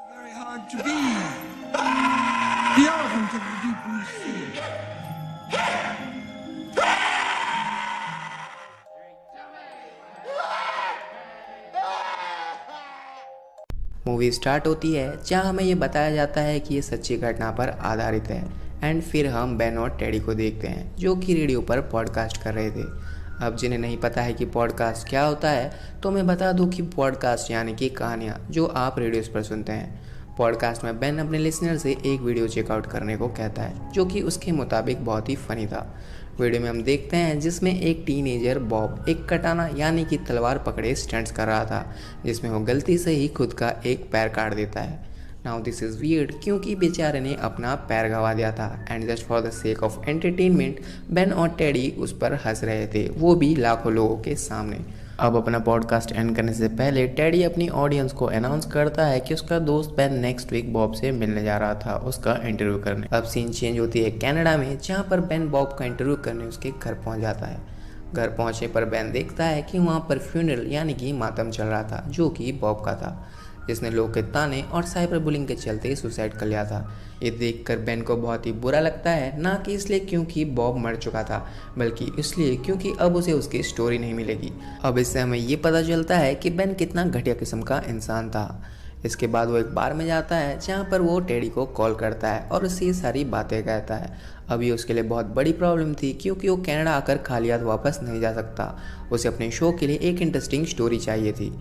Very hard to be the elephant of the deep blue sea. Movie start होती है जहां हमें ये बताया जाता है कि ये सच्ची घटना पर आधारित है एंड फिर हम बेन और टेडी को देखते हैं जो कि रेडियो पर पॉडकास्ट कर रहे थे। अब जिन्हें नहीं पता है कि पॉडकास्ट क्या होता है तो मैं बता दूं कि पॉडकास्ट यानी कि कहानियाँ जो आप रेडियोस पर सुनते हैं। पॉडकास्ट में बेन अपने लिसनर से एक वीडियो चेकआउट करने को कहता है जो कि उसके मुताबिक बहुत ही फनी था। वीडियो में हम देखते हैं जिसमें एक टीनेजर बॉब एक कटाना यानी कि तलवार पकड़े स्टंट्स कर रहा था जिसमें वो गलती से ही खुद का एक पैर काट देता है। नाउ दिस इज़ वियर्ड क्योंकि बेचारे ने अपना पैर गंवा दिया था and just for the sake of entertainment Ben और टेडी उस पर हंस रहे थे, वो भी लाखों लोगों के सामने। अब अपना पॉडकास्ट एंड करने से पहले टेडी अपनी ऑडियंस को अनाउंस करता है कि उसका दोस्त बेन नेक्स्ट वीक बॉब से मिलने जा रहा था उसका इंटरव्यू करने। अब सीन चेंज होती है कनाडा में जहां पर बेन बॉब का इंटरव्यू करने उसके घर पहुंच जाता है। घर पहुंचने पर बेन देखता है कि वहां पर फ्यूनरल यानी कि मातम चल रहा था जो कि बॉब का था जिसने लोग के ताने और साइबर बुलिंग के चलते सुसाइड कर लिया था। ये देखकर बेन को बहुत ही बुरा लगता है, ना कि इसलिए क्योंकि बॉब मर चुका था बल्कि इसलिए क्योंकि अब उसे उसकी स्टोरी नहीं मिलेगी। अब इससे हमें ये पता चलता है कि बेन कितना घटिया किस्म का इंसान था। इसके बाद वो एक बार में जाता है जहाँ पर वो टेडी को कॉल करता है और उससे ये सारी बातें कहता है। अब ये उसके लिए बहुत बड़ी प्रॉब्लम थी क्योंकि वो कनाडा आकर खाली हाथ वापस नहीं जा सकता, उसे अपने शो के लिए एक इंटरेस्टिंग स्टोरी चाहिए थी।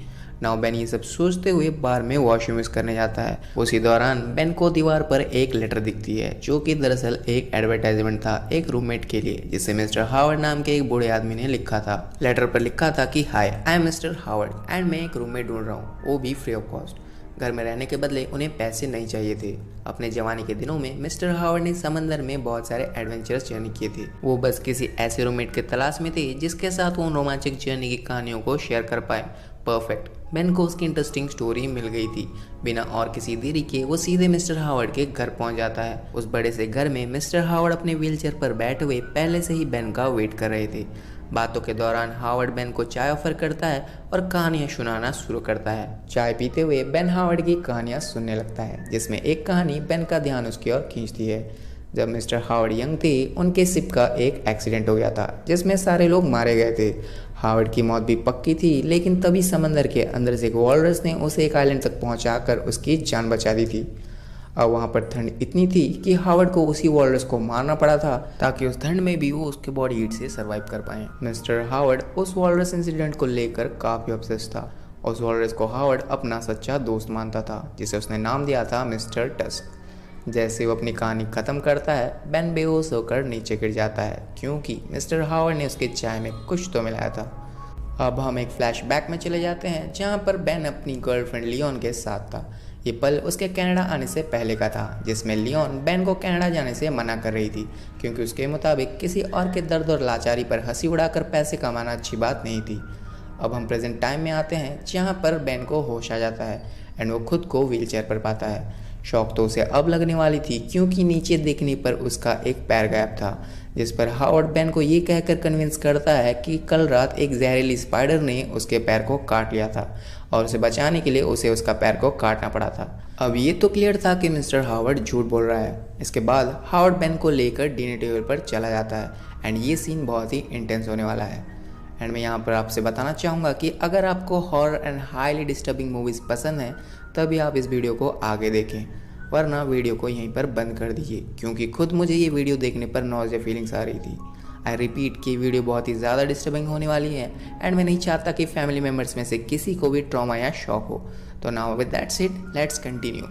नाउ बेन ये सब सोचते हुए बार में वॉशरूम यूज़ करने जाता है। उसी दौरान बेन को दीवार पर एक लेटर दिखती है जो कि दरअसल एक एडवर्टाइजमेंट था एक रूममेट के लिए जिसे मिस्टर हावर्ड नाम के एक बूढ़े आदमी ने लिखा था। लेटर पर लिखा था कि hi I am mister Howard and मैं एक रूममेट ढूंढ रहा हूँ, वो भी फ्री ऑफ कॉस्ट। घर में रहने के बदले उन्हें पैसे नहीं चाहिए थे। अपने जवानी के दिनों में मिस्टर हावर्ड ने समंदर में बहुत सारे एडवेंचरस जर्नी किए थे। वो बस किसी ऐसे रूममेट के तलाश में थे जिसके साथ वो उन रोमांचक जर्नी की कहानियों को शेयर कर पाए। परफेक्ट, बेन को उसकी इंटरेस्टिंग स्टोरी मिल गई थी। बिना और किसी देरी के वो सीधे मिस्टर हावर्ड के घर पहुंच जाता है। उस बड़े से घर में मिस्टर हावर्ड अपने व्हीलचेयर पर बैठे हुए पहले से ही बेन का वेट कर रहे थे। बातों के दौरान हावर्ड बेन को चाय ऑफर करता है और कहानियां सुनाना शुरू करता है। चाय पीते हुए बेन हावर्ड की कहानियां सुनने लगता है जिसमें एक कहानी बेन का ध्यान उसकी ओर खींचती है। जब मिस्टर हावर्ड यंग थे उनके शिप का एक एक्सीडेंट हो गया था जिसमें सारे लोग मारे गए थे। हावर्ड की मौत भी पक्की थी लेकिन तभी समंदर के अंदर से एक वॉलरस ने उसे एक आइलैंड तक पहुंचाकर उसकी जान बचा दी थी। अब वहाँ पर ठंड इतनी थी कि हावर्ड को उसी वॉलरस को मारना पड़ा था ताकि उस ठंड में भी वो उसके बॉडी हीट से सर्वाइव कर पाए। मिस्टर हावर्ड उस वॉलरस इंसिडेंट को लेकर काफ़ी ऑब्सेस्ड था। उस वॉलरस को हावर्ड अपना सच्चा दोस्त मानता था जिसे उसने नाम दिया था मिस्टर टस्क। जैसे वो अपनी कहानी ख़त्म करता है बेन बेहोश होकर नीचे गिर जाता है क्योंकि मिस्टर हावर्ड ने उसके चाय में कुछ तो मिलाया था। अब हम एक फ्लैशबैक में चले जाते हैं जहाँ पर बेन अपनी गर्लफ्रेंड लियोन के साथ था। ये पल उसके कनाडा आने से पहले का था जिसमें लियोन बेन को कनाडा जाने से मना कर रही थी क्योंकि उसके मुताबिक किसी और के दर्द और लाचारी पर हंसी उड़ाकर पैसे कमाना अच्छी बात नहीं थी। अब हम प्रेजेंट टाइम में आते हैं जहाँ पर बेन को होश आ जाता है एंड वो खुद को व्हीलचेयर पर पाता है। शौक तो उसे अब लगने वाली थी क्योंकि नीचे देखने पर उसका एक पैर गायब था जिस पर हावर्ड बेन को ये कहकर कन्विंस करता है कि कल रात एक जहरीली स्पाइडर ने उसके पैर को काट लिया था और उसे बचाने के लिए उसे उसका पैर को काटना पड़ा था। अब ये तो क्लियर था कि मिस्टर हावर्ड झूठ बोल रहा है। इसके बाद हावर्ड बेन को लेकर डिनर टेबल पर चला जाता है एंड ये सीन बहुत ही इंटेंस होने वाला है। एंड मैं यहाँ पर आपसे बताना चाहूँगा कि अगर आपको horror and highly disturbing movies पसंद हैं तभी आप इस वीडियो को आगे देखें, वरना वीडियो को यहीं पर बंद कर दीजिए क्योंकि खुद मुझे ये वीडियो देखने पर नॉइज़िया फीलिंग्स आ रही थी। आई रिपीट कि वीडियो बहुत ही ज़्यादा डिस्टर्बिंग होने वाली है एंड मैं नहीं चाहता कि फैमिली मेम्बर्स में से किसी को भी ट्रॉमा या शॉक हो। तो now with that said let's continue.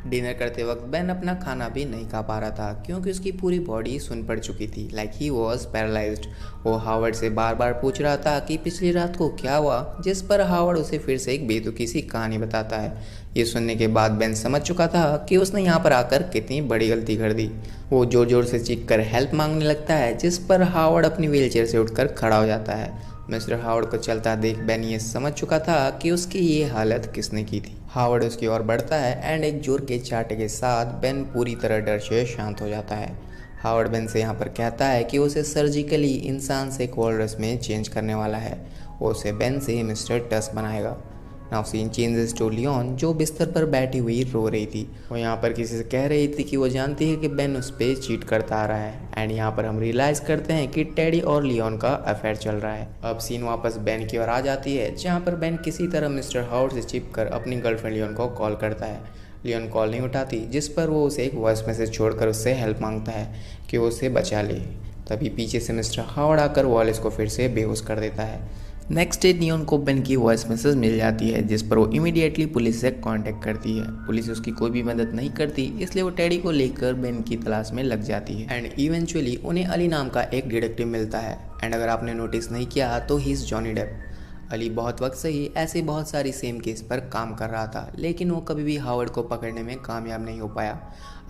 Dinner करते वक्त बेन अपना खाना भी नहीं खा पा रहा था क्योंकि उसकी पूरी बॉडी सुन पड़ चुकी थी, लाइक ही वॉज पैरालाइज्ड। वो हावर्ड से बार बार पूछ रहा था कि पिछली रात को क्या हुआ, जिस पर हावर्ड उसे फिर से एक बेतुकी सी कहानी बताता है। ये सुनने के बाद बेन समझ चुका था कि उसने यहाँ पर आकर कितनी बड़ी गलती कर दी। वो जोर जोर से चीख कर हेल्प मांगने लगता है जिस पर हावर्ड अपनी व्हीलचेयर से उठकर खड़ा हो जाता है। मिस्टर हावर्ड को चलता देख बेन ये समझ चुका था कि उसकी ये हालत किसने की थी। हावर्ड उसकी ओर बढ़ता है एंड एक जोर के चाटे के साथ बेन पूरी तरह डर से शांत हो जाता है। हावर्ड बेन से यहाँ पर कहता है कि उसे सर्जिकली इंसान से एक वॉलरस में चेंज करने वाला है। वो उसे बेन से मिस्टर टस्क बनाएगा। Now scene changes to Leon, जो बिस्तर पर बैठी हुई रो रही थी। वो यहाँ पर किसी से कह रही थी कि वो जानती है कि बेन उस पर चीट करता आ रहा है। एंड यहाँ पर हम रियलाइज़ करते हैं कि टेडी और लियोन का अफेयर चल रहा है। अब सीन वापस बेन की ओर आ जाती है, जहाँ पर बेन किसी तरह मिस्टर हावर्ड से चिपकर अपनी गर्लफ्रेंड लियोन को कॉल करता है। लियोन कॉल नहीं उठाती, जिस पर वो उसे एक वॉइस मैसेज छोड़कर उससे हेल्प मांगता है कि वो उसे बचा ले। तभी पीछे से मिस्टर हावर्ड आकर वॉलेस को फिर से बेहोश कर देता है। नेक्स्ट डे लियोन को बेन की वॉइस मैसेज मिल जाती है, जिस पर वो इमीडिएटली पुलिस से कांटेक्ट करती है। पुलिस उसकी कोई भी मदद नहीं करती, इसलिए वो टेडी को लेकर बेन की तलाश में लग जाती है। एंड इवेंचुअली उन्हें अली नाम का एक डिटेक्टिव मिलता है। एंड अगर आपने नोटिस नहीं किया तो he is Johnny Depp. Ali बहुत वक्त से ही ऐसे बहुत सारी सेम केस पर काम कर रहा था, लेकिन वो कभी भी हावर्ड को पकड़ने में कामयाब नहीं हो पाया।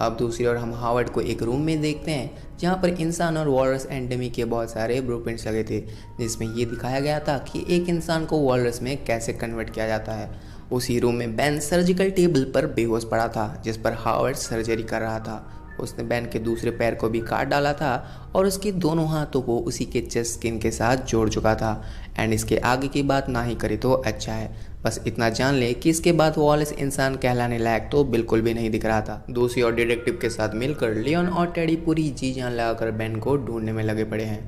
अब दूसरी ओर हम हावर्ड को एक रूम में देखते हैं, जहाँ पर इंसान और वॉलरस एंडेमी के बहुत सारे ब्लूप्रिंट्स लगे थे, जिसमें ये दिखाया गया था कि एक इंसान को वॉलरस में कैसे कन्वर्ट किया जाता है। उसी रूम में बेन सर्जिकल टेबल पर बेहोश पड़ा था, जिस पर हावर्ड सर्जरी कर रहा था। उसने बेन के दूसरे पैर को भी काट डाला था और उसके दोनों हाथों को उसी के चेस्ट स्किन के साथ जोड़ चुका था। एंड इसके आगे की बात ना ही करे तो अच्छा है। बस इतना जान ले कि इसके बाद वॉलेस इंसान कहलाने लायक तो बिल्कुल भी नहीं दिख रहा था। दूसरी और डिटेक्टिव के साथ मिलकर लियोन और टेडी पूरी जी जान लगाकर बेन को ढूंढने में लगे पड़े हैं।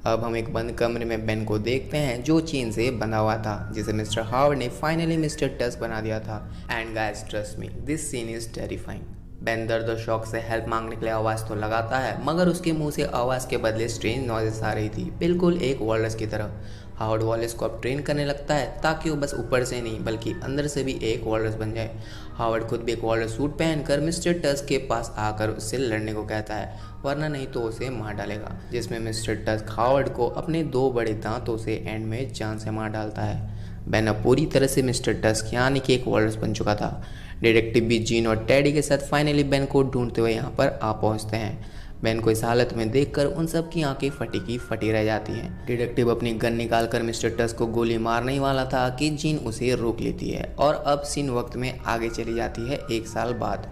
अब हम एक बंद कमरे में बेन को देखते हैं, जो चेन से बंधा हुआ था, जिसे मिस्टर हावर्ड ने फाइनली मिस्टर टस्क बना दिया था। And guys trust me, this scene is terrifying. Ben दर्द और शौक से हेल्प मांगने के लिए आवाज़ तो लगाता है, मगर उसके मुंह से आवाज़ के बदले स्ट्रेंज नॉइजेस आ रही थी, बिल्कुल एक वॉलरस की तरह। हावर्ड वॉलेस को अब ट्रेन करने लगता है ताकि वो बस ऊपर से नहीं बल्कि अंदर से भी एक वॉलरस बन जाए। हावर्ड खुद भी एक वॉलरस सूट पहनकर मिस्टर टस्क के पास आकर उससे लड़ने को कहता है, वरना नहीं तो उसे मार डालेगा। जिसमें मिस्टर टस्क हावर्ड को अपने 2 बड़े दांतों से एंड में जान से मार डालता है। बेन अब पूरी तरह से मिस्टर टस्क यानी कि एक वॉलरस बन चुका था। डिटेक्टिव भी जीन और टेडी के साथ फाइनली बेन को ढूंढते हुए यहाँ पर आ पहुँचते हैं। बेन को इस हालत में देखकर उन सब की आंखें फटी की फटी रह जाती हैं। डिटेक्टिव अपनी गन निकालकर मिस्टर टस्क को गोली मारने ही वाला था कि जीन उसे रोक लेती है। और अब सीन वक्त में आगे चली जाती है 1 साल बाद।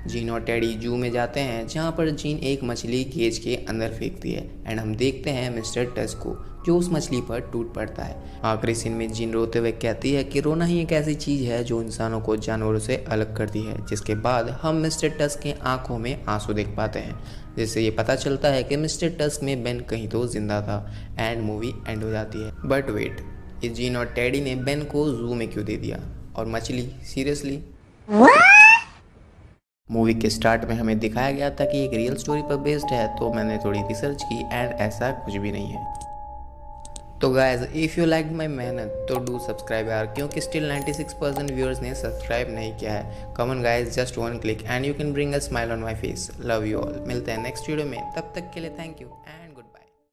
जीन और टेडी जू में जाते हैं, जहाँ पर जीन एक मछली केज के अंदर फेंकती है। एंड हम देखते हैं मिस्टर टस्क को, जो उस मछली पर टूट पड़ता है। आखिरी सीन में जीन रोते हुए कहती है कि रोना ही एक ऐसी चीज़ है जो इंसानों को जानवरों से अलग करती है। जिसके बाद हम मिस्टर टस्क के आंखों में आंसू देख पाते हैं, जिससे ये पता चलता है कि मिस्टर टस्क में बेन कहीं तो जिंदा था। एंड मूवी एंड हो जाती है। बट वेट, ये जीन और टेडी ने बेन को जू में क्यों दे दिया, और मछली सीरियसली? मूवी के स्टार्ट में हमें दिखाया गया था कि एक रियल स्टोरी पर बेस्ड है, तो मैंने थोड़ी रिसर्च की एंड ऐसा कुछ भी नहीं है। तो guys, if you like my मेहनत तो डू सब्सक्राइब यार, क्योंकि स्टिल 96% व्यूअर्स ने सब्सक्राइब नहीं किया है। Come on guys, just 1 click and you can bring a smile on my face. Love you all. मिलते हैं नेक्स्ट वीडियो में, तब तक के लिए थैंक यू।